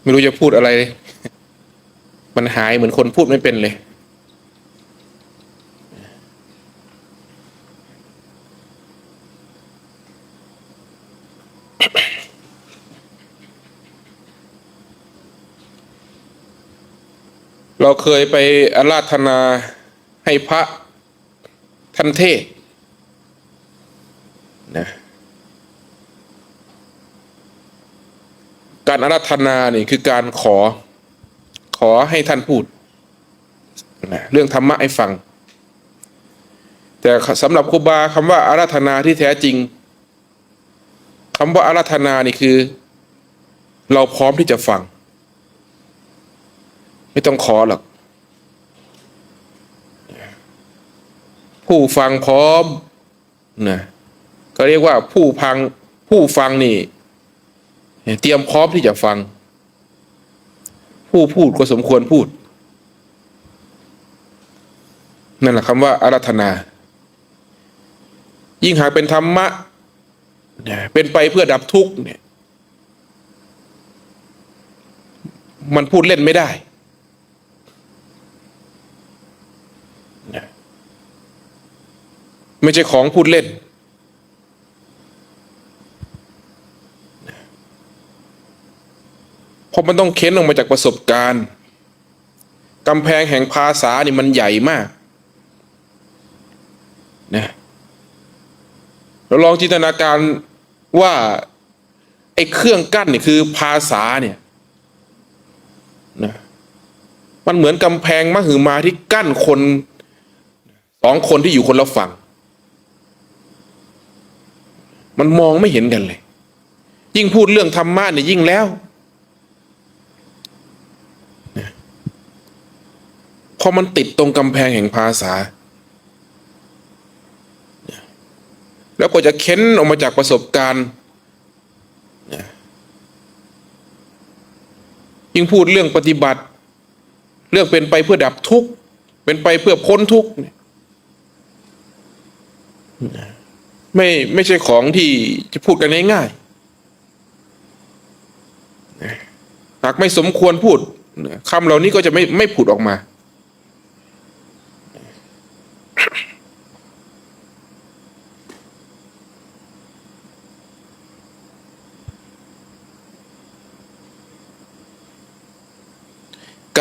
ไม่รู้จะพูดอะไรเลยมันหายเหมือนคนพูดไม่เป็นเลยเราเคยไปอาราธนาให้พระท่านเทศนะการอาราธนานี่คือการขอให้ท่านพูดนะเรื่องธรรมะให้ฟังแต่สำหรับครูบาคำว่าอาราธนาที่แท้จริงคำว่าอาราธนานี่คือเราพร้อมที่จะฟังไม่ต้องขอหรอกผู้ฟังพร้อมนะก็เรียกว่าผู้ฟังนี่เตรียมพร้อมที่จะฟังผู้พูดก็สมควรพูดนั่นแหละคำว่าอาราธนายิ่งหากเป็นธรรมะเป็นไปเพื่อดับทุกข์เนี่ยมันพูดเล่นไม่ได้ไม่ใช่ของพูดเล่นเพราะมันต้องเค้นออกมาจากประสบการณ์กำแพงแห่งภาษานี่มันใหญ่มากนะเราลองจินตนาการว่าไอ้เครื่องกั้นนี่คือภาษาเนี่ยนะมันเหมือนกำแพงมหึมาที่กั้นคนสองคนที่อยู่คนละฝั่งมันมองไม่เห็นกันเลยยิ่งพูดเรื่องธรรมะเนี่ยยิ่งแล้วพอมันติดตรงกำแพงแห่งภาษาแล้วก็จะเค้นออกมาจากประสบการณ์ยิ่งพูดเรื่องปฏิบัติเรื่องเป็นไปเพื่อดับทุกข์เป็นไปเพื่อพ้นทุกข์ไม่ใช่ของที่จะพูดกันง่ายๆหากไม่สมควรพูดคำเหล่านี้ก็จะไม่ผุดออกมา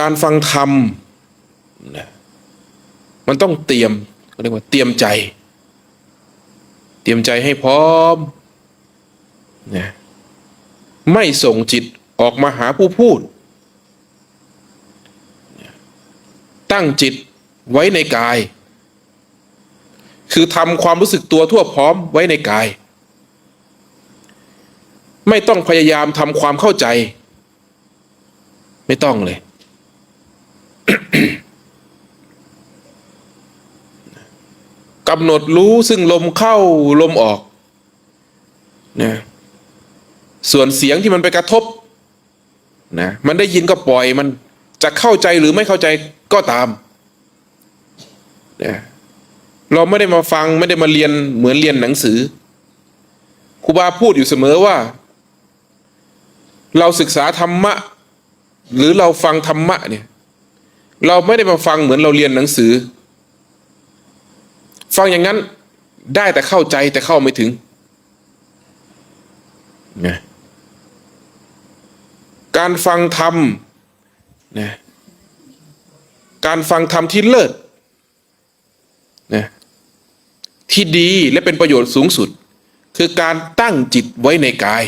การฟังธรรมมันต้องเตรียมเรียกว่าเตรียมใจให้พร้อมนะไม่ส่งจิตออกมาหาผู้พูดตั้งจิตไว้ในกายคือทำความรู้สึกตัวทั่วพร้อมไว้ในกายไม่ต้องพยายามทำความเข้าใจไม่ต้องเลย กำหนดรู้ซึ่งลมเข้าลมออกนะส่วนเสียงที่มันไปกระทบนะมันได้ยินก็ปล่อยมันจะเข้าใจหรือไม่เข้าใจก็ตามนะเราไม่ได้มาฟังไม่ได้มาเรียนเหมือนเรียนหนังสือครูบาพูดอยู่เสมอว่าเราศึกษาธรรมะหรือเราฟังธรรมะเนี่ยเราไม่ได้มาฟังเหมือนเราเรียนหนังสือฟังอย่างนั้นได้แต่เข้าใจแต่เข้าไม่ถึงนะการฟังธรรมนะการฟังธรรมที่เลิศนะที่ดีและเป็นประโยชน์สูงสุดคือการตั้งจิตไว้ในกาย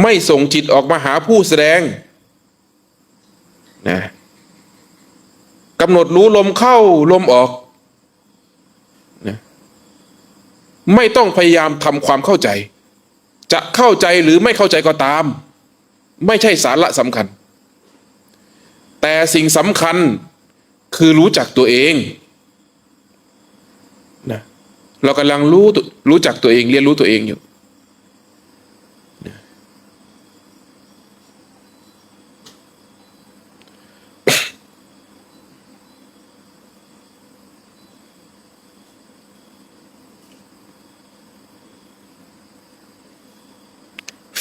ไม่ส่งจิตออกมาหาผู้แสดงนะกำหนดรู้ลมเข้าลมออกนะไม่ต้องพยายามทำความเข้าใจจะเข้าใจหรือไม่เข้าใจก็ตามไม่ใช่สาระสำคัญแต่สิ่งสำคัญคือรู้จักตัวเองนะเรากำลังรู้จักตัวเองเรียนรู้ตัวเองอยู่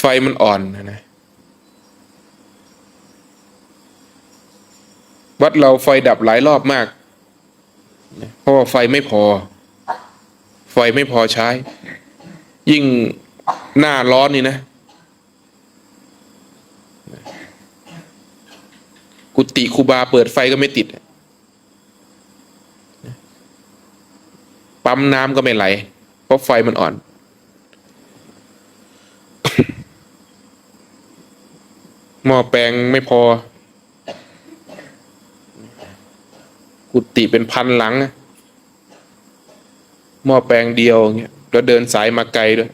ไฟมันอ่อนนะวัดเราไฟดับหลายรอบมากเพราะว่าไฟไม่พอใช้ยิ่งหน้าร้อนนี่นะกุฏิครูบาเปิดไฟก็ไม่ติดปั๊มน้ำก็ไม่ไหลเพราะไฟมันอ่อนหม้อแปลงไม่พอกุฏิเป็นพันหลังหม้อแปลงเดียวอย่างเงี้ยแล้วเดินสายมาไกลด้วย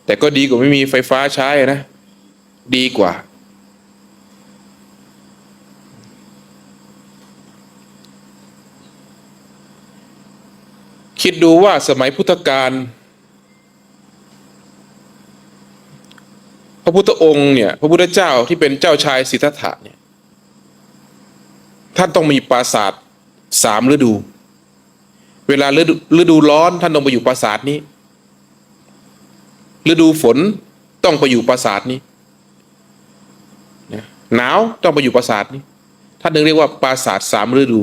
แต่ก็ดีกว่าไม่มีไฟฟ้าใช้นะดีกว่าคิดดูว่าสมัยพุทธกาลพระพุทธองค์เนี่ยพระพุทธเจ้าที่เป็นเจ้าชายสิทธัตถะเนี่ยท่านต้องมีปราสาท3 ฤดูเวลาฤดูร้อนท่านต้องไปอยู่ปราสาทนี้ฤดูฝนต้องไปอยู่ปราสาทนี้หนาวต้องไปอยู่ปราสาทนี้ท่านถึงเรียกว่าปราสาท3 ฤดู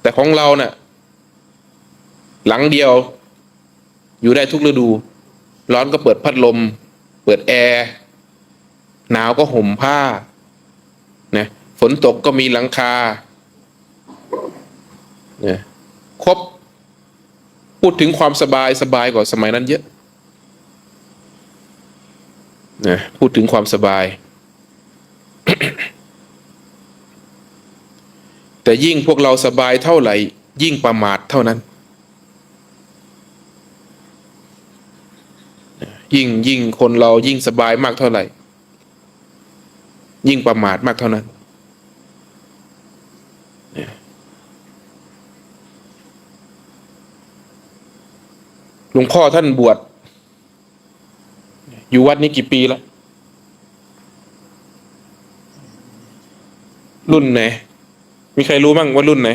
แต่ของเราเนี่ยหลังเดียวอยู่ได้ทุกฤดูร้อนก็เปิดพัดลมเปิดแอร์หนาวก็ห่มผ้านะฝนตกก็มีหลังคาเนี่ยครบพูดถึงความสบายกว่าสมัยนั้นเยอะนะพูดถึงความสบาย แต่ยิ่งพวกเราสบายเท่าไหร่ยิ่งประมาทเท่านั้นยิ่งคนเรายิ่งสบายมากเท่าไหร่ยิ่งประมาทมากเท่านั้นหลวงพ่อท่านบวชอยู่วัดนี้กี่ปีแล้วรุ่นไหนมีใครรู้บ้างว่ารุ่นไหน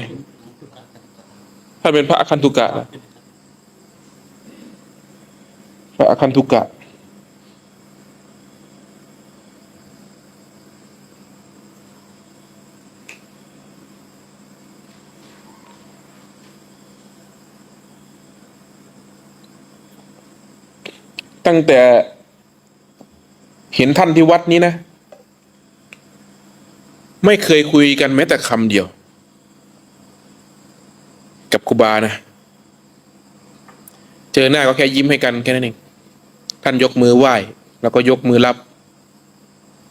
ท่านเป็นพระอคันตุกะนะพระอคันตุกะตั้งแต่เห็นท่านที่วัดนี้นะไม่เคยคุยกันแม้แต่คำเดียวกับครูบานะเจอหน้าก็แค่ยิ้มให้กันแค่นั้นเองท่านยกมือไหว้แล้วก็ยกมือรับ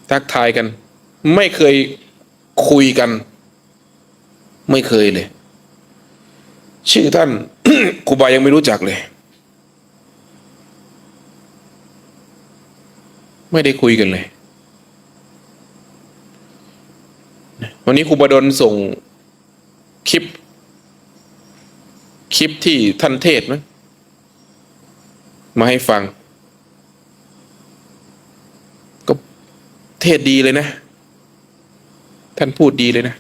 ทักทายกันไม่เคยคุยกันไม่เคยเลยชื่อท่าน ครูบายังไม่รู้จักเลยไม่ได้คุยกันเลยวันนี้ครูบดลส่งคลิปที่ท่านเทศมั้งมาให้ฟังก็เทศดีเลยนะท่านพูดดีเลยนะ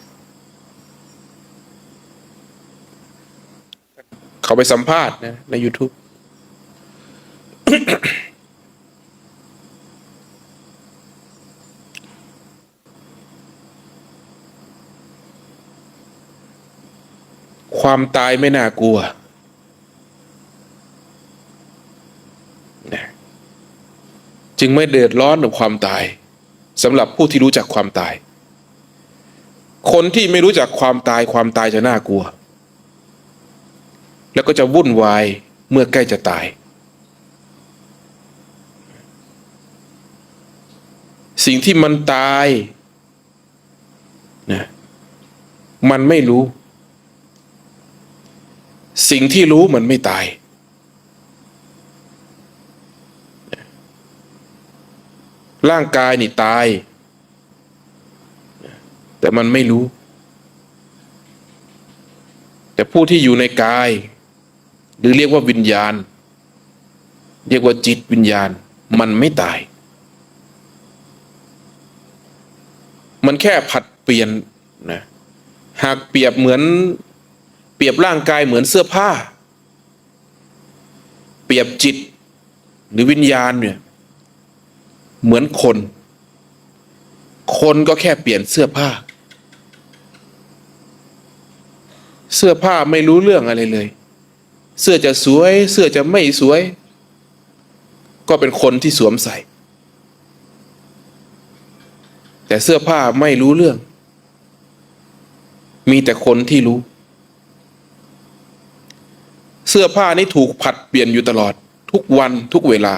เขาไปสัมภาษณ์นะใน YouTube ความตายไม่น่ากลัวจึงไม่เดือดร้อนกับความตายสำหรับผู้ที่รู้จักความตายคนที่ไม่รู้จักความตายจะน่ากลัวแล้วก็จะวุ่นวายเมื่อใกล้จะตายสิ่งที่มันตายนะมันไม่รู้สิ่งที่รู้มันไม่ตายร่างกายนี่ตายแต่มันไม่รู้แต่ผู้ที่อยู่ในกายหรือเรียกว่าวิญญาณเรียกว่าจิตวิญญาณมันไม่ตายมันแค่ผัดเปลี่ยนนะหากเปรียบร่างกายเหมือนเสื้อผ้าเปรียบจิต หรือวิญญาณเนี่ยเหมือนคนคนก็แค่เปลี่ยนเสื้อผ้าเสื้อผ้าไม่รู้เรื่องอะไรเลยเสื้อจะสวยเสื้อจะไม่สวยก็เป็นคนที่สวมใส่แต่เสื้อผ้าไม่รู้เรื่องมีแต่คนที่รู้เสื้อผ้านี้ถูกผลัดเปลี่ยนอยู่ตลอดทุกวันทุกเวลา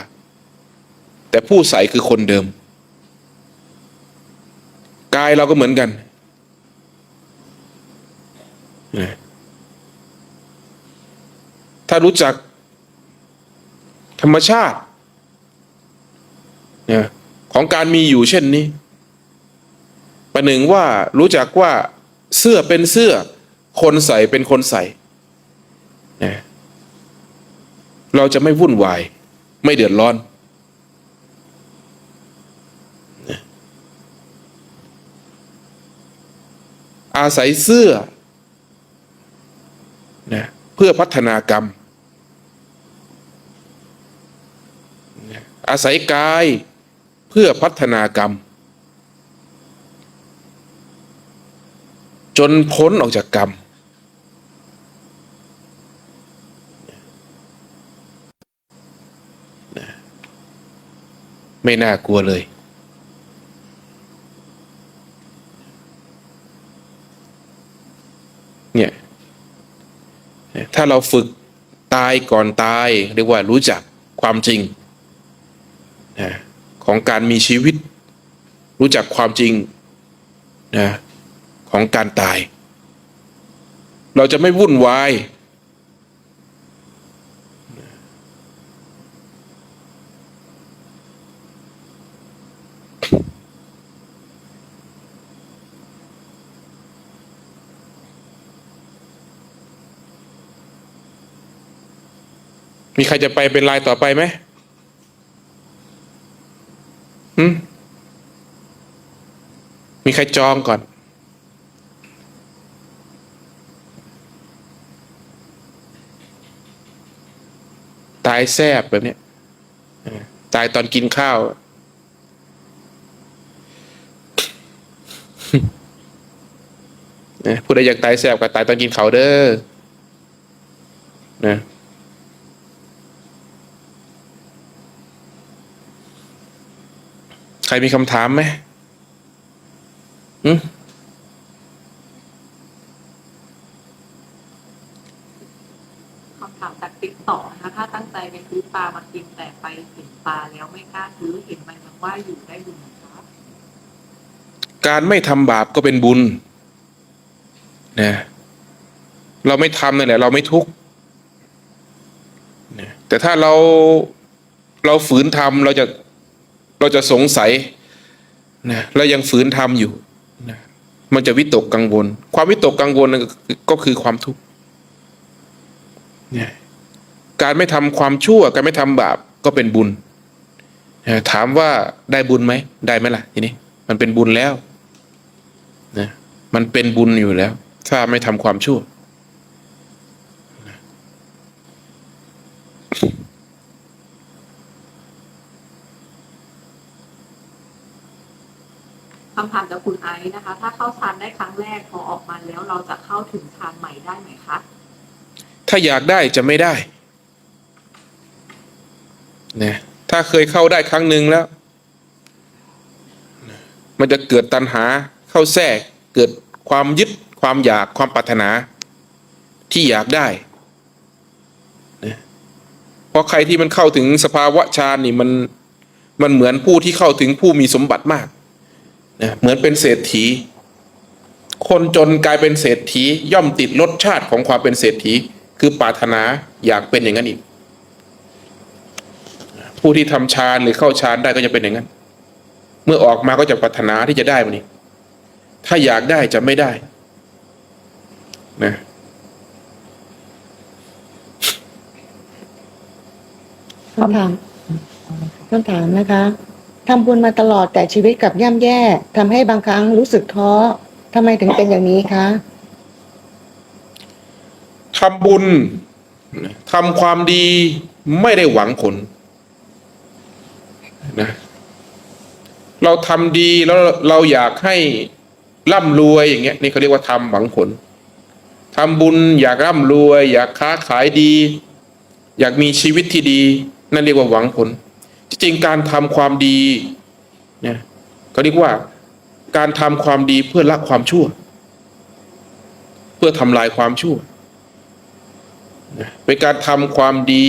แต่ผู้ใส่คือคนเดิมกายเราก็เหมือนกันถ้ารู้จักธรรมชาติของการมีอยู่เช่นนี้ประหนึ่งว่ารู้จักว่าเสื้อเป็นเสื้อคนใส่เป็นคนใส่เราจะไม่วุ่นวายไม่เดือดร้อนอาศัยเสื้อเพื่อพัฒนากรรมอาศัยกายเพื่อพัฒนากรรมจนพ้นออกจากกรรมไม่น่ากลัวเลยเนี่ยถ้าเราฝึกตายก่อนตายเรียกว่ารู้จักความจริงของการมีชีวิตรู้จักความจริงของการตายเราจะไม่วุ่นวายมีใครจะไปเป็นรายต่อไปไหมมีใครจองก่อนตายแซบแบบนี้ตายตอนกินข้าวผู้ใดอยากตายแซบก็ตายตอนกินข้าวเด้อนะใครมีคำถามไหมคำถามจากติ๊กต็อกนะคะถ้าตั้งใจไปซื้อปลามากินแต่ไปเห็นปลาแล้วไม่กล้าซื้อเห็นมันยังว่ายอยู่ได้บุญครับ การไม่ทำบาปก็เป็นบุญนะเราไม่ทำนั่นแหละเราไม่ทุกข์นะแต่ถ้าเราฝืนทำเราจะสงสัยนะเรายังฝืนทำอยู่นะมันจะวิตกกังวลความวิตกกังวลก็คือความทุกข์นะการไม่ทำความชั่วการไม่ทำบาปก็เป็นบุญนะถามว่าได้บุญไหมได้ไหมล่ะทีนี้มันเป็นบุญแล้วนะมันเป็นบุญอยู่แล้วถ้าไม่ทำความชั่วคำถามจากคุณไอซ์นะคะถ้าเข้าฌานได้ครั้งแรกพอออกมาแล้วเราจะเข้าถึงฌานใหม่ได้ไหมคะถ้าอยากได้จะไม่ได้นะถ้าเคยเข้าได้ครั้งหนึ่งแล้วมันจะเกิดตัณหาเข้าแทรกเกิดความยึดความอยากความปรารถนาที่อยากได้นะเพราะใครที่มันเข้าถึงสภาวะฌานนี่มันเหมือนผู้ที่เข้าถึงผู้มีสมบัติมากนะเหมือนเป็นเศรษฐีคนจนกลายเป็นเศรษฐีย่อมติดรสชาติของความเป็นเศรษฐีคือปรารถนาอยากเป็นอย่างนั้นอีกผู้ที่ทำฌานหรือเข้าฌานได้ก็จะเป็นอย่างนั้นเมื่อออกมาก็จะปรารถนาที่จะได้มันนี้ถ้าอยากได้จะไม่ได้นะคำถามนะคะทำบุญมาตลอดแต่ชีวิตกลับย่ำแย่ทำให้บางครั้งรู้สึกท้อทำไมถึงเป็นอย่างนี้คะทำบุญทำความดีไม่ได้หวังผล นะเราทำดีแล้วเราอยากให้ร่ำรวยอย่างเงี้ยนี่เขาเรียกว่าทำหวังผลทำบุญอยากร่ำรวยอยากค้าขายดีอยากมีชีวิตที่ดีนั่นเรียกว่าหวังผลจริงๆการทำความดีเนี่ยเขาเรียกว่าการทำความดีเพื่อละความชั่วเพื่อทำลายความชั่วเป็นการทำความดี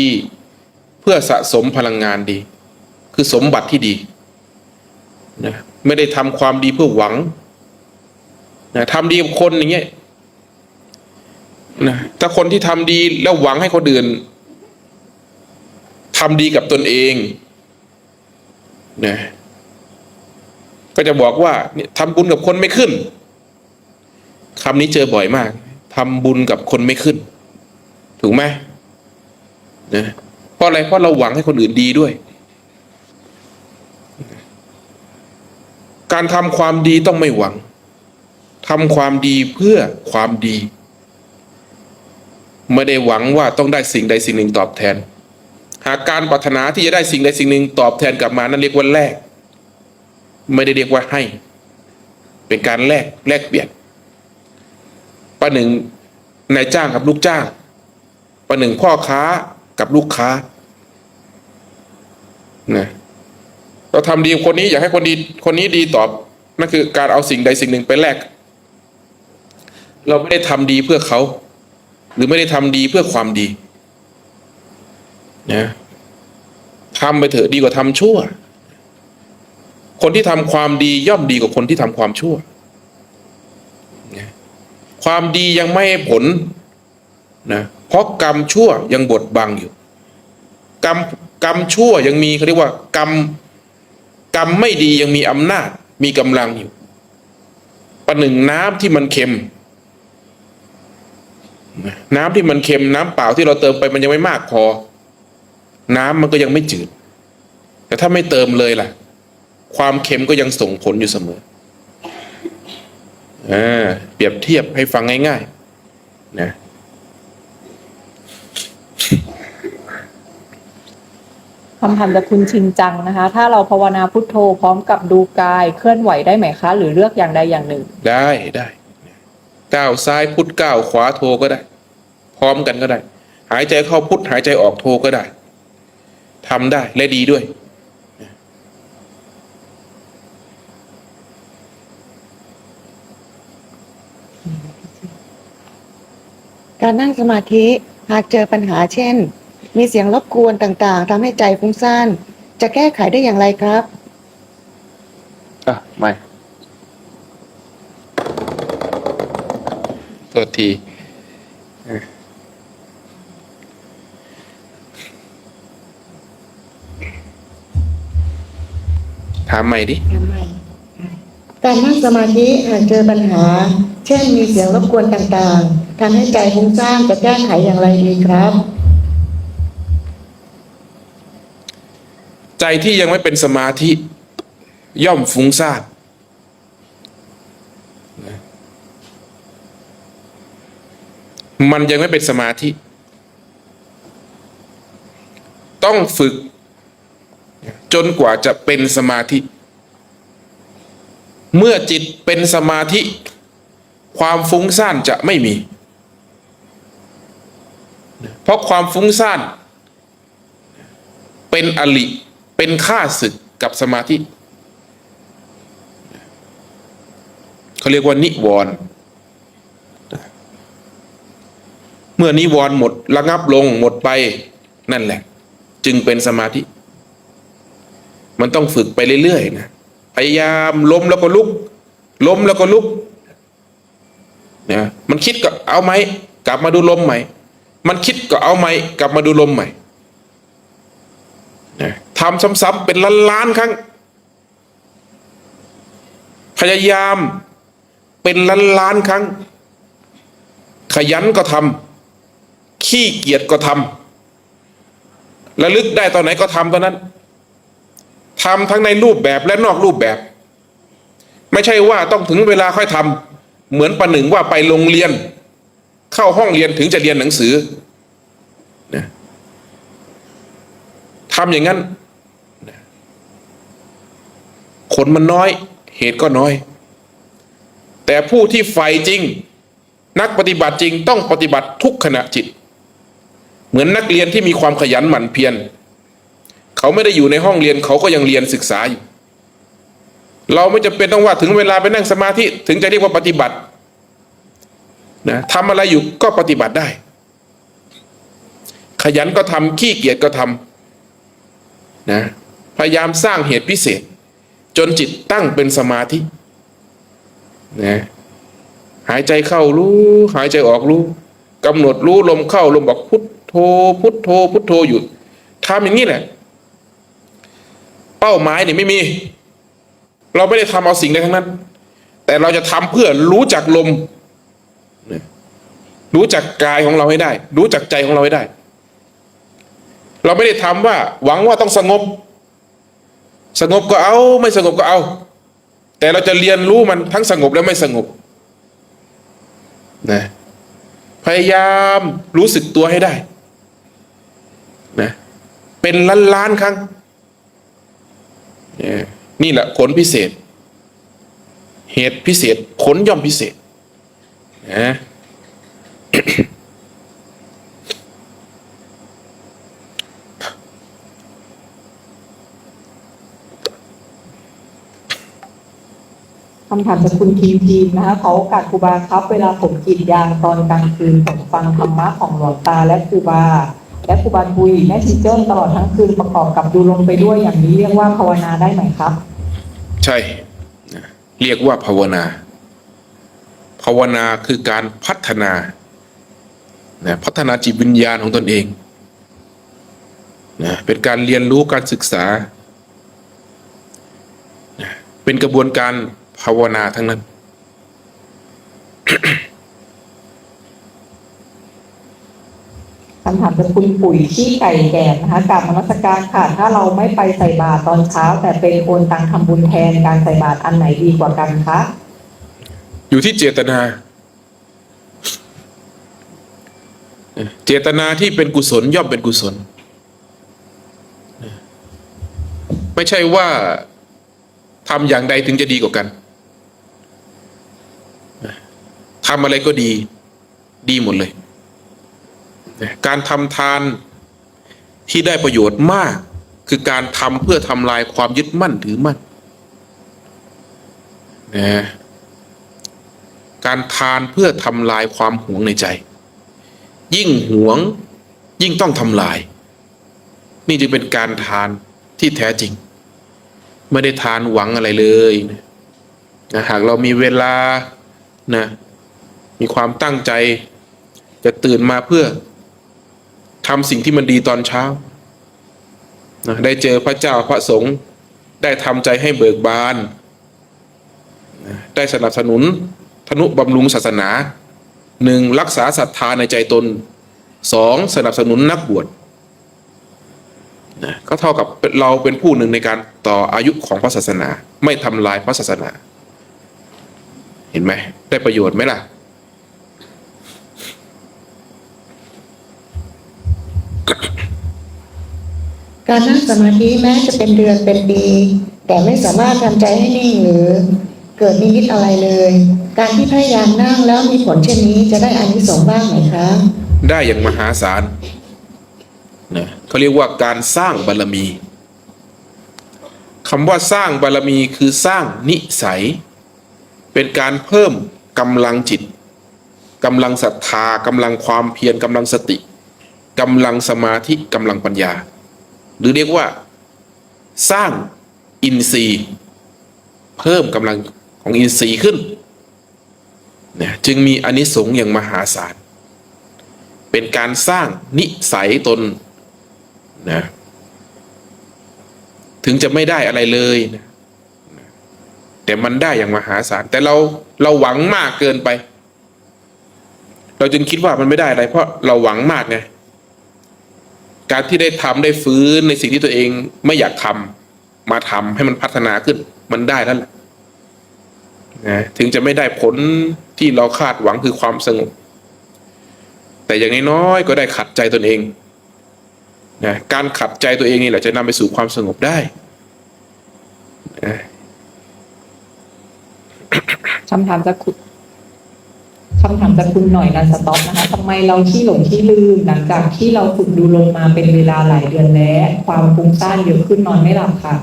เพื่อสะสมพลังงานดีคือสมบัติที่ดีนะไม่ได้ทำความดีเพื่อหวังนะทำดีกับคนอย่างเงี้ยนะถ้าคนที่ทำดีแล้วหวังให้คนอื่นทำดีกับตนเองนะก็จะบอกว่าเนี่ยทำบุญกับคนไม่ขึ้นคำนี้เจอบ่อยมากทำบุญกับคนไม่ขึ้นถูกไหมนะเพราะอะไรเพราะเราหวังให้คนอื่นดีด้วยการทำความดีต้องไม่หวังทำความดีเพื่อความดีไม่ได้หวังว่าต้องได้สิ่งใดสิ่งหนึ่งตอบแทนหากการปรารถนาที่จะได้สิ่งใดสิ่งหนึ่งตอบแทนกลับมานั้นเรียกว่าแลกไม่ได้เรียกว่าให้เป็นการแลกเปลี่ยนประหนึ่งนายจ้างกับลูกจ้างประหนึ่งพ่อค้ากับลูกค้านะเราทำดีกับคนนี้อยากให้คนนี้ดีตอบนั่นคือการเอาสิ่งใดสิ่งหนึ่งไปแลกเราไม่ได้ทำดีเพื่อเขาหรือไม่ได้ทำดีเพื่อความดีนะทำไปเถอะดีกว่าทำชั่วคนที่ทำความดีย่อมดีกว่าคนที่ทำความชั่วนะความดียังไม่ให้ผลนะเพราะกรรมชั่วยังบดบังอยู่กรรมชั่วยังมีเขาเรียกว่ากรรมไม่ดียังมีอำนาจมีกำลังอยู่ประหนึ่งน้ำที่มันเค็มน้ำที่มันเค็มน้ำเปล่าที่เราเติมไปมันยังไม่มากพอน้ำมันก็ยังไม่จืดแต่ถ้าไม่เติมเลยล่ะความเค็มก็ยังส่งผลอยู่เสมอเปรียบเทียบให้ฟังง่ายๆนะคำถามจากคุณชินจังนะคะถ้าเราภาวนาพุทโธพร้อมกับดูกายเคลื่อนไหวได้ไหมคะหรือเลือกอย่างใดอย่างหนึ่งได้ก้าวซ้ายพุทก้าวขวาโทก็ได้พร้อมกันก็ได้หายใจเข้าพุทหายใจออกโทก็ได้ทำได้และดีด้วยการนั่งสมาธิหากเจอปัญหาเช่นมีเสียงรบกวนต่างๆทำให้ใจฟุ้งซ่านจะแก้ไขได้อย่างไรครับไม่โทษทีถามใหม่ดิการนั่งสมาธิหากเจอปัญหาเช่นมีเสียงรบกวนต่างๆทำให้ใจฟุ้งซ่านจะแก้ไขอย่างไรดีครับใจที่ยังไม่เป็นสมาธิย่อมฟุ้งซ่านมันยังไม่เป็นสมาธิต้องฝึกจนกว่าจะเป็นสมาธิเมื่อจิตเป็นสมาธิความฟุ้งซ่านจะไม่มีเพราะความฟุ้งซ่านเป็นอริเป็นข้าศึกกับสมาธิเขาเรียกว่านิวรณ์เมื่อนิวรณ์หมดระงับลงหมดไปนั่นแหละจึงเป็นสมาธิมันต้องฝึกไปเรื่อยๆนะพยายามล้มแล้วก็ลุกล้มแล้วก็ลุกนะมันคิดก็เอาไหมกลับมาดูลมใหม่มันคิดก็เอาไหมกลับมาดูลมใหม่นะทำซ้ำๆเป็นล้านๆครั้งพยายามเป็นล้านๆครั้งขยันก็ทำขี้เกียจก็ทำระลึกได้ตอนไหนก็ทำตอนนั้นทำทั้งในรูปแบบและนอกรูปแบบไม่ใช่ว่าต้องถึงเวลาค่อยทำเหมือนประหนึ่งว่าไปโรงเรียนเข้าห้องเรียนถึงจะเรียนหนังสือนะทำอย่างนั้น ผลมันน้อย เหตุก็น้อย แต่ผู้ที่ใฝ่จริง นักปฏิบัติจริงต้องปฏิบัติทุกขณะจิต เหมือนนักเรียนที่มีความขยันหมั่นเพียรเขาไม่ได้อยู่ในห้องเรียนเขาก็ยังเรียนศึกษาอยู่เราไม่จำเป็นต้องว่าถึงเวลาไปนั่งสมาธิถึงจะเรียกว่าปฏิบัตินะทำอะไรอยู่ก็ปฏิบัติได้ขยันก็ทำขี้เกียจก็ทำนะพยายามสร้างเหตุพิเศษจนจิตตั้งเป็นสมาธินะหายใจเข้ารู้หายใจออกรู้กำหนดรู้ลมเข้าลมออกพุทโธพุทโธพุทโธอยู่ทำอย่างนี้แหละเป้าหมายนี่ไม่มีเราไม่ได้ทำเอาสิ่งใดทั้งนั้นแต่เราจะทำเพื่อรู้จักลมรู้จักกายของเราให้ได้รู้จักใจของเราให้ได้เราไม่ได้ทำว่าหวังว่าต้องสงบก็เอาไม่สงบก็เอาแต่เราจะเรียนรู้มันทั้งสงบและไม่สงบนะพยายามรู้สึกตัวให้ได้นะเป็นล้านๆครั้งนี่แหละผลพิเศษเหตุพิเศษผลย่อมพิเศษนะ คำถามจากคุณทีมนะคะขอโอกาสครูบาครับเวลาผมกรีดยางตอนกลางคืนผมฟังธรรมะของหลวงตาและครูบาคุยแม่ชีเจิ้นตลอดทั้งคืนประกอบกับดูลมไปด้วยอย่างนี้เรียกว่าภาวนาได้ไหมครับใช่เรียกว่าภาวนาคือการพัฒนาพัฒนาจิตวิญญาณของตนเองเป็นการเรียนรู้การศึกษาเป็นกระบวนการภาวนาทั้งนั้น คำถามจากคุณปุ๋ยที่ไก่แก่นะคะกราบนมัสการค่ะถ้าเราไม่ไปใส่บาตรตอนเช้าแต่เป็นโอนตังทำบุญแทนการใส่บาตรอันไหนดีกว่ากันคะอยู่ที่เจตนาเจตนาที่เป็นกุศลย่อมเป็นกุศลไม่ใช่ว่าทำอย่างใดถึงจะดีกว่ากันทำอะไรก็ดีหมดเลยการทำทานที่ได้ประโยชน์มากคือการทำเพื่อทำลายความยึดมั่นถือมั่นการทานเพื่อทำลายความหวงในใจยิ่งหวงยิ่งต้องทำลายนี่จึงเป็นการทานที่แท้จริงไม่ได้ทานหวังอะไรเลยนะหากเรามีเวลานะมีความตั้งใจจะตื่นมาเพื่อทำสิ่งที่มันดีตอนเช้านะได้เจอพระเจ้าพระสงฆ์ได้ทำใจให้เบิกบานนะได้สนับสนุนทนุบำรุงศาสนา1รักษาศรัทธาในใจตน2สนับสนุนนักบวชนะก็เท่ากับเราเป็นผู้หนึ่งในการต่ออายุของพระศาสนาไม่ทำลายพระศาสนาเห็นไหมได้ประโยชน์ไหมล่ะการนั่งสมาธิแม้จะเป็นเดือนเป็นปีแต่ไม่สามารถทำใจให้นิ่งหรือเกิดนิมิตอะไรเลยการที่พยายามนั่งแล้วมีผลเช่นนี้จะได้อานิสงส์บ้างไหมคะได้อย่างมหาศาลนะเขาเรียกว่าการสร้างบารมีคำว่าสร้างบารมีคือสร้างนิสัยเป็นการเพิ่มกำลังจิตกำลังศรัทธากำลังความเพียรกำลังสติกำลังสมาธิกำลังปัญญาหรือเรียกว่าสร้างอินทรีย์เพิ่มกำลังของอินทรีย์ขึ้นเนี่ยจึงมีอานิสงส์อย่างมหาศาลเป็นการสร้างนิสัยตนนะถึงจะไม่ได้อะไรเลยนะแต่มันได้อย่างมหาศาลแต่เราหวังมากเกินไปเราจึงคิดว่ามันไม่ได้อะไรเพราะเราหวังมากไงการที่ได้ทำได้ฟื้นในสิ่งที่ตัวเองไม่อยากทำมาทำให้มันพัฒนาขึ้นมันได้แล้วแหละนะถึงจะไม่ได้ผลที่เราคาดหวังคือความสงบแต่อย่างน้อยๆก็ได้ขัดใจตนเองนะการขัดใจตัวเองนี่แหละจะนำไปสู่ความสงบได้นะ คำถามจากคุณหน่อยนะสต็อปนะคะทำไมเราขี้หลงขี้ลืมหลังจากที่เราฝึกดูลมมาเป็นเวลาหลายเดือนแล้วความฟุ้งซ่านเยอะขึ้นนอนไม่หลับค่ะ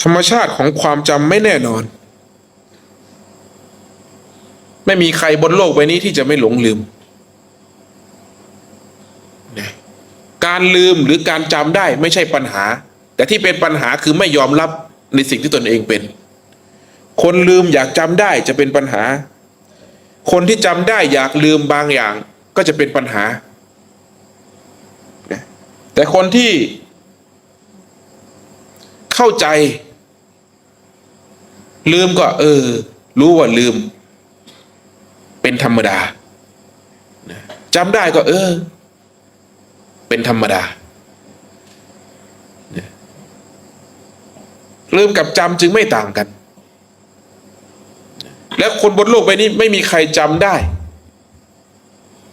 ธรรมชาติของความจำไม่แน่นอน ไม่มีใครบนโลกใบนี้ที่จะไม่หลงลืมนะการลืมหรือการจำได้ไม่ใช่ปัญหา แต่ที่เป็นปัญหาคือไม่ยอมรับในสิ่งที่ตนเองเป็น คนลืมอยากจำได้จะเป็นปัญหา คนที่จำได้อยากลืมบางอย่างก็จะเป็นปัญหานะแต่คนที่เข้าใจลืมก็รู้ว่าลืมเป็นธรรมดาจำได้ก็เป็นธรรมดาลืมกับจำจึงไม่ต่างกัน และคนบนโลกใบนี้ไม่มีใครจำได้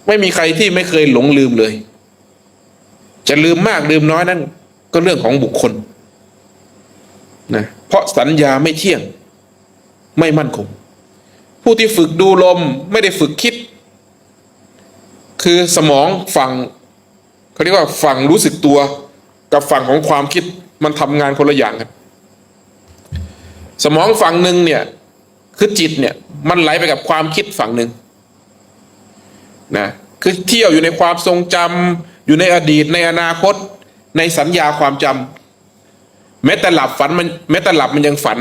ไม่มีใครที่ไม่เคยหลงลืมเลยจะลืมมากลืมน้อยนั่นก็เรื่องของบุคคลนะเพราะสัญญาไม่เที่ยงไม่มั่นคงผู้ที่ฝึกดูลมไม่ได้ฝึกคิดคือสมองฝั่งเขาเรียกว่าฝั่งรู้สึกตัวกับฝั่งของความคิดมันทำงานคนละอย่างกันสมองฝั่งหนึ่งเนี่ยคือจิตเนี่ยมันไหลไปกับความคิดฝั่งหนึ่งนะคือเที่ยวอยู่ในความทรงจำอยู่ในอดีตในอนาคตในสัญญาความจำแม้แต่หลับฝันมันแม้แต่หลับมันยังฝัน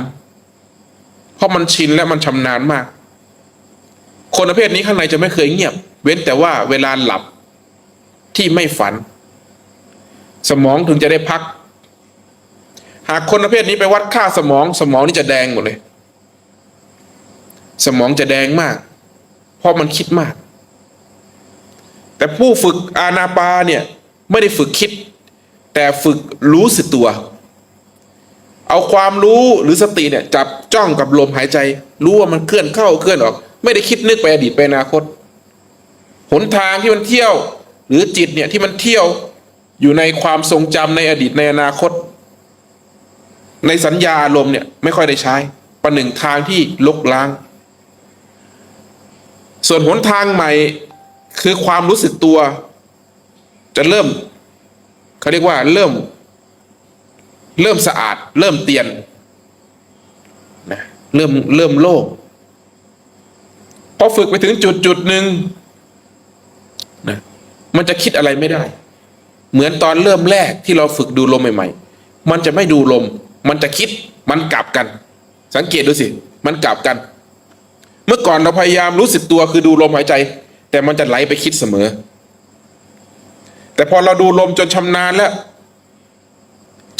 เพราะมันชินและมันชำนาญมากคนประเภทนี้ข้างในจะไม่เคยเงียบเว้นแต่ว่าเวลาหลับที่ไม่ฝันสมองถึงจะได้พักหากคนประเภทนี้ไปวัดค่าสมองนี่จะแดงหมดเลยสมองจะแดงมากเพราะมันคิดมากแต่ผู้ฝึกอานาปาเนี่ยไม่ได้ฝึกคิดแต่ฝึกรู้สึกตัวเอาความรู้หรือสติเนี่ยจับจ้องกับลมหายใจรู้ว่ามันเคลื่อนเข้าเคลื่อนออกไม่ได้คิดนึกไปอดีตไปอนาคตหนทางที่มันเที่ยวหรือจิตเนี่ยที่มันเที่ยวอยู่ในความทรงจำในอดีตในอนาคตในสัญญาอารมณ์เนี่ยไม่ค่อยได้ใช้ประหนึ่งทางที่ลกล้างส่วนหนทางใหม่คือความรู้สึกตัวจะเริ่มเขาเรียกว่าเริ่มสะอาดเริ่มเตียนนะเริ่มโล่งพอฝึกไปถึงจุดหนึ่งนะมันจะคิดอะไรไม่ได้เหมือนตอนเริ่มแรกที่เราฝึกดูลมใหม่ๆมันจะไม่ดูลมมันจะคิดมันกลับกันสังเกตดูสิมันกลับกันเมื่อก่อนเราพยายามรู้สึกตัวคือดูลมหายใจแต่มันจะไหลไปคิดเสมอแต่พอเราดูลมจนชำนาญแล้ว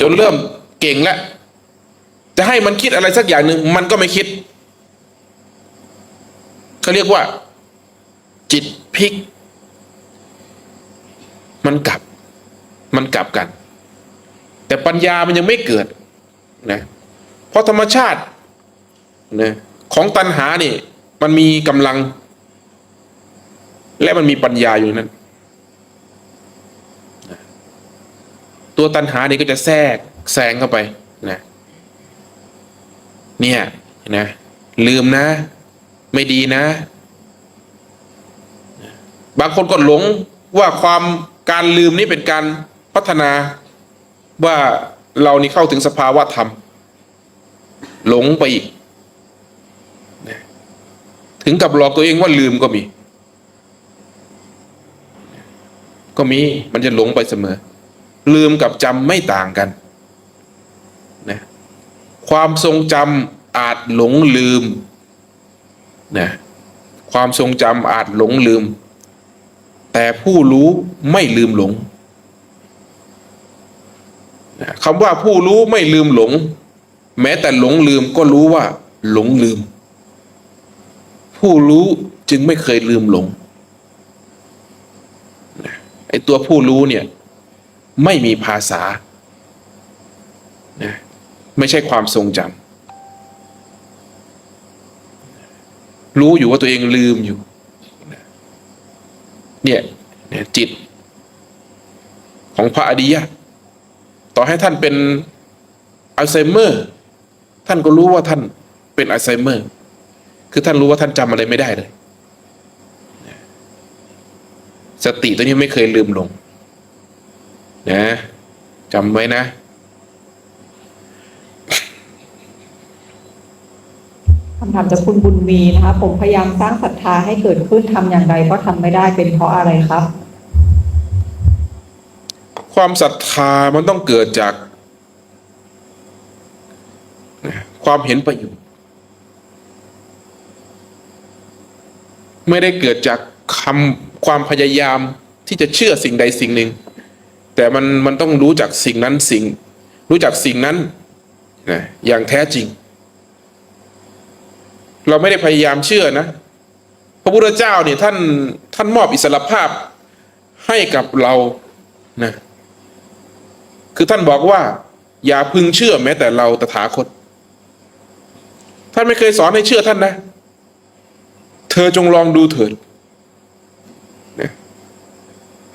จนเริ่มเก่งแล้วจะให้มันคิดอะไรสักอย่างหนึ่งมันก็ไม่คิดเขาเรียกว่าจิตพลิกมันกลับกันแต่ปัญญามันยังไม่เกิดนะเพราะธรรมชาตินะของตัณหานี่มันมีกำลังและมันมีปัญญาอยู่นั้นตัวตัณหานี่ก็จะแทรกแซงเข้าไปนะเนี่ยนะลืมนะไม่ดีนะบางคนก็หลงว่าการลืมนี่เป็นการพัฒนาว่าเรานี่เข้าถึงสภาวะธรรมหลงไปอีกนะถึงกับหลอกตัวเองว่าลืมก็มีมันจะหลงไปเสมอลืมกับจำไม่ต่างกันนะความทรงจำอาจหลงลืมนะความทรงจำอาจหลงลืมแต่ผู้รู้ไม่ลืมหลงนะคำว่าผู้รู้ไม่ลืมหลงแม้แต่หลงลืมก็รู้ว่าหลงลืมผู้รู้จึงไม่เคยลืมหลงนะไอ้ตัวผู้รู้เนี่ยไม่มีภาษานะไม่ใช่ความทรงจำรู้อยู่ว่าตัวเองลืมอยู่เนี่ยจิตของพระอริยะ ต่อให้ท่านเป็นอัลไซเมอร์ท่านก็รู้ว่าท่านเป็นอัลไซเมอร์คือท่านรู้ว่าท่านจำอะไรไม่ได้เลยสติตัวนี้ไม่เคยลืมลงนะจำไว้นะ คำถามจากคุณบุญมีนะคะผมพยายามสร้างศรัทธาให้เกิดขึ้นทำอย่างไรก็ทำไม่ได้เป็นเพราะอะไรครับ ความศรัทธามันต้องเกิดจากความเห็นประโยชน์ไม่ได้เกิดจากความพยายามที่จะเชื่อสิ่งใดสิ่งหนึ่งแต่มันต้องรู้จักสิ่งนั้นรู้จักสิ่งนั้นนะอย่างแท้จริงเราไม่ได้พยายามเชื่อนะพระพุทธเจ้าเนี่ยท่านมอบอิสรภาพให้กับเรานะคือท่านบอกว่าอย่าพึงเชื่อแม้แต่เราตถาคตท่านไม่เคยสอนให้เชื่อท่านนะเธอจงลองดูเถิดนะ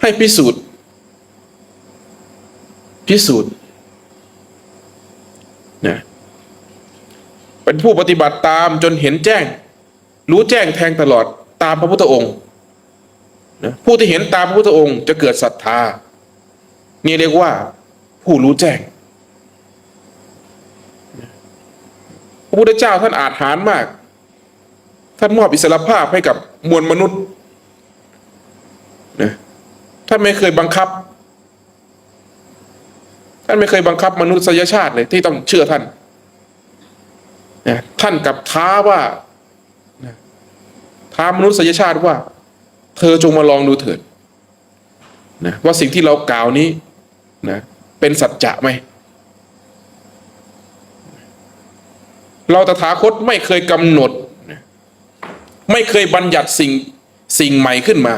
ให้พิสูจน์นะเป็นผู้ปฏิบัติตามจนเห็นแจ้งรู้แจ้งแทงตลอดตามพระพุทธองค์นะผู้ที่เห็นตามพระพุทธองค์จะเกิดศรัทธานี่เรียกว่าผู้รู้แจ้งพระพุทธเจ้าท่านอาจหาญมากท่านมอบอิสรภาพให้กับมวลมนุษย์นะท่านไม่เคยบังคับมนุษยชาติเลยที่ต้องเชื่อท่านนะท่านกลับท้าว่าท้ามนุษยชาติว่าเธอจงมาลองดูเถิดนะว่าสิ่งที่เรากล่าวนี้นะเป็นสัจจะไหมเราตถาคตไม่เคยกำหนดไม่เคยบัญญัติสิ่งใหม่ขึ้นมา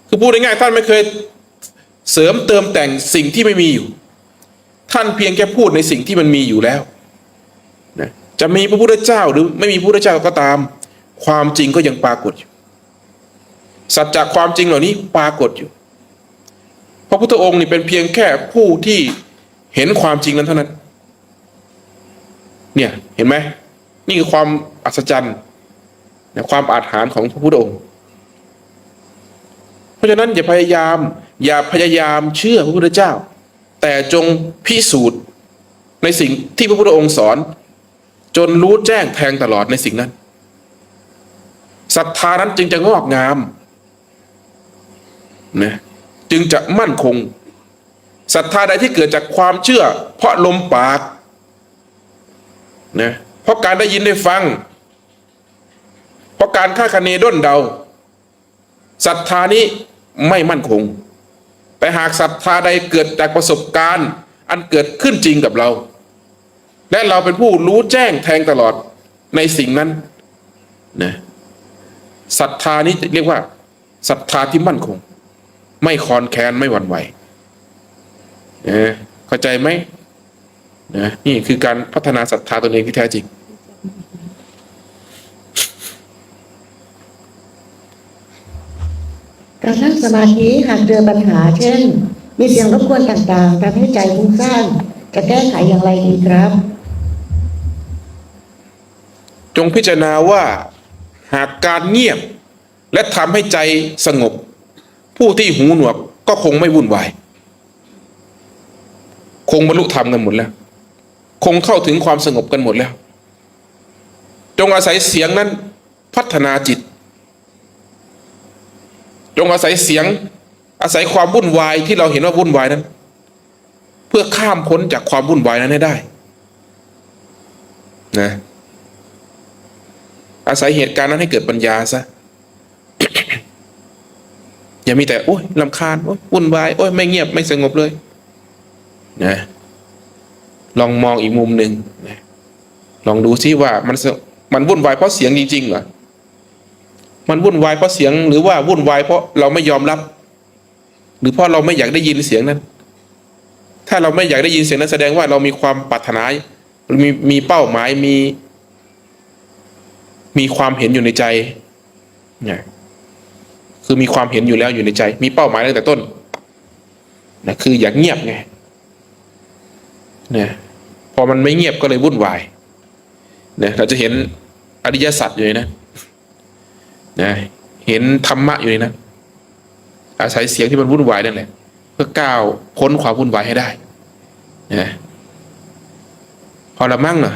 คือพูดง่ายๆท่านไม่เคยเสริมเติมแต่งสิ่งที่ไม่มีอยู่ท่านเพียงแค่พูดในสิ่งที่มันมีอยู่แล้วนะจะมีพระพุทธเจ้าหรือไม่มีพระพุทธเจ้าก็ตามความจริงก็ยังปรากฏอยู่สัจจะความจริงเหล่านี้ปรากฏอยู่พระพุทธองค์นี่เป็นเพียงแค่ผู้ที่เห็นความจริงนั้นเท่านั้นเนี่ยเห็นไหมนี่คือความอัศจรรย์ความอาถรรพ์ของพระพุทธองค์เพราะฉะนั้นอย่าพยายามเชื่อพระพุทธเจ้าแต่จงพิสูจน์ในสิ่งที่พระพุทธองค์สอนจนรู้แจ้งแทงตลอดในสิ่งนั้นศรัทธานั้นจึงจะงอกงามนะจึงจะมั่นคงศรัทธาใดที่เกิดจากความเชื่อเพราะลมปากนะเพราะการได้ยินได้ฟังเพราะการคาดคะเนด้นเดาศรัทธานี้ไม่มั่นคงแต่หากศรัทธาใดเกิดจากประสบการณ์อันเกิดขึ้นจริงกับเราและเราเป็นผู้รู้แจ้งแทงตลอดในสิ่งนั้นนะศรัทธานี้เรียกว่าศรัทธาที่มั่นคงไม่คลอนแคลนไม่หวั่นไหวเข้าใจไหมนะนี่คือการพัฒนาศรัทธาตนเองที่แท้จริงการนั่งสมาธิหากเจอปัญหาเช่นมีเสียงรบกวนต่างๆทำให้ใจฟุ้งซ่านจะแก้ไขอย่างไรดีครับ จงพิจารณาว่าหากการเงียบและทำให้ใจสงบผู้ที่หูหนวกก็คงไม่วุ่นวายคงบรรลุธรรมกันหมดแล้วคงเข้าถึงความสงบกันหมดแล้วจงอาศัยเสียงนั้นพัฒนาจิตจงอาศัยเสียงอาศัยความวุ่นวายที่เราเห็นว่าวุ่นวายนั้นเพื่อข้ามพ้นจากความวุ่นวายนั้นให้ได้นะอาศัยเหตุการณ์นั้นให้เกิดปัญญาซะ อย่ามีแต่โอ้ยรำคาญโอ้ยวุ่นวายโอ้ยไม่เงียบไม่สงบเลยนะลองมองอีกมุมหนึ่งนะลองดูซิว่ามันวุ่นวายเพราะเสียงจริงๆเหรอมันวุ่นวายเพราะเสียงหรือว่าวุ่นวายเพราะเราไม่ยอมรับหรือเพราะเราไม่อยากได้ยินเสียงนั้นถ้าเราไม่อยากได้ยินเสียงนั้นแสดงว่าเรามีความปรารถนามีเป้าหมายมีความเห็นอยู่ในใจเนี่ยคือมีความเห็นอยู่แล้วอยู่ในใจมีเป้าหมายตั้งแต่ต้นนะคืออยากเงียบไง เนี่ยพอมันไม่เงียบก็เลยวุ่นวายเนี่ยเราจะเห็นอริยสัจอยู่ในนั้นนะเห็นธรรมะอยู่ในนั้นอาศัยเสียงที่มันวุ่นวายนั่นแหละเพื่อก้าวพ้นความวุ่นวายให้ได้นะพอละมั่งเนาะ